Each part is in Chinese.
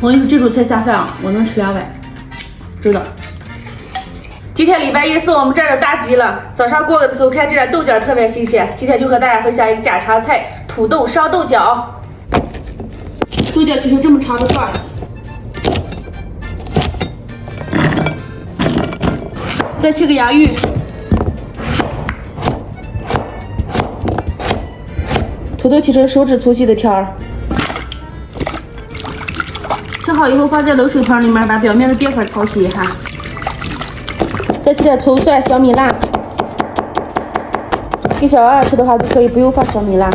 我跟你说，这种菜下饭啊，我能吃2碗，真的。今天礼拜一是我们这儿的大吉了。早上过个的时候看这点豆角特别新鲜，今天就和大家分享一个家常菜——土豆烧豆角。豆角切成这么长的段儿，再切个洋芋，土豆切成手指粗细的条儿。切好以后放在冷水盆里面，把表面的淀粉淘洗一下。再切点葱蒜、小米辣。给小娃娃吃的话就可以不用放小米辣。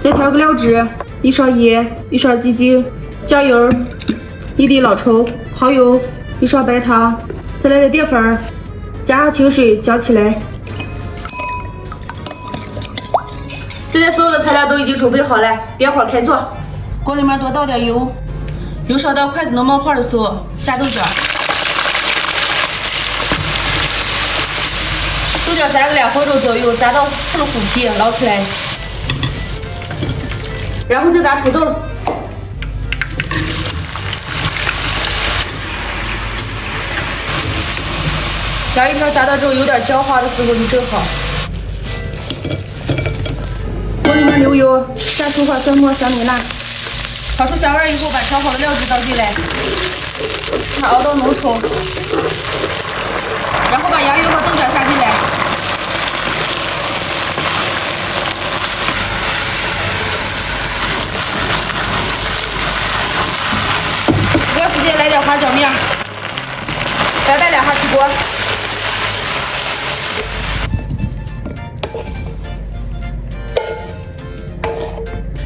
再调个料汁：1勺盐、1勺鸡精、酱油、1滴老抽、蚝油、1勺白糖，再来点淀粉，加上清水搅起来。现在所有的材料都已经准备好了，点火开做。锅里面多倒点油，油烧到筷子能冒泡的时候，下豆角。豆角3个2分钟左右，炸到出了虎皮，捞出来，然后再炸土豆。洋芋片炸到之后有点焦黄的时候就正好。锅里面留油，下葱花、蒜末、小米辣，炒出香味以后，把调好的料汁倒进来，把它熬到浓稠，然后把洋芋和豆角下进来。这个时间来点花椒面，再拌2下起锅。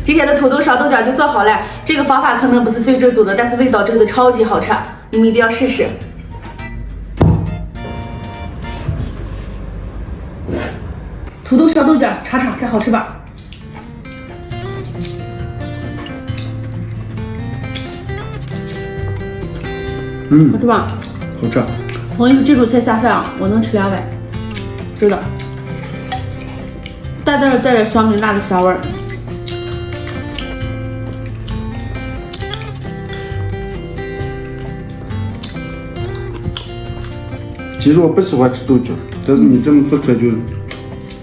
今天的土豆烧豆角就做好了，这个方法可能不是最正宗的，但是味道真的超级好吃，你们一定要试试。土豆烧豆角，尝尝看好吃吧？好吃吧？好吃。我跟你说，这种菜下饭啊，我能吃2碗，真的。淡淡的带着小米辣的香味儿。其实我不喜欢吃豆角，但是你这么做出来就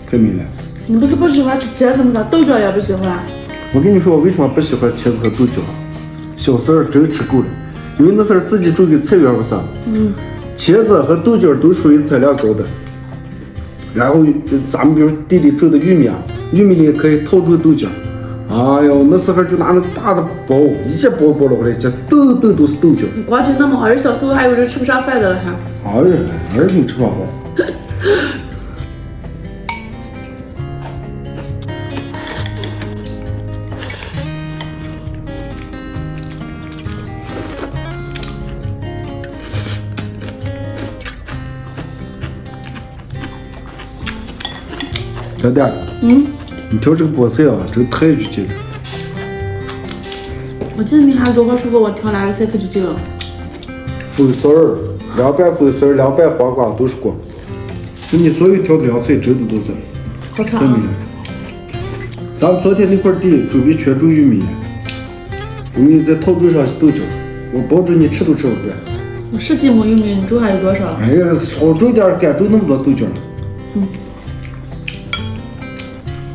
太美了。你不是不喜欢吃茄子吗？豆角也不喜欢。我跟你说，我为什么不喜欢茄子和豆角？小时候真吃够了，因为那时候自己种的菜园不是？茄子和豆角都属于产量高的。然后咱们比如地里种的玉米啊，玉米里可以套住豆角。哎呦，那时候就拿那大的包，一些包包了回来，这兜兜都是豆角。你光吃那么好，人小时候还有人吃不上饭的了还。哎呀，儿童吃不上饭。小弟，你挑这个菠菜啊，真太去劲了。我记得你还跟我说过我挑哪个菜可去劲了。粉丝儿、凉拌粉丝儿、凉拌黄瓜都是锅。就你所有挑的凉菜，真的都是好吃啊！太美了。咱们昨天那块地准备全种玉米，我给你在套种上豆角，我保证你吃都吃不惯。我10几亩玉米，你种还有多少？哎呀，少种点，敢种那么多豆角了。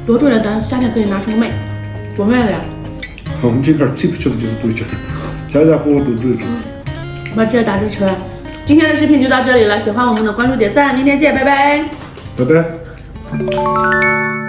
多种点，咱夏天可以拿出卖，多卖了。我们这边最不缺的就是豆角，家家户户都种着。把这打着吃完。今天的视频就到这里了，喜欢我们的关注点赞，明天见，拜拜。拜拜。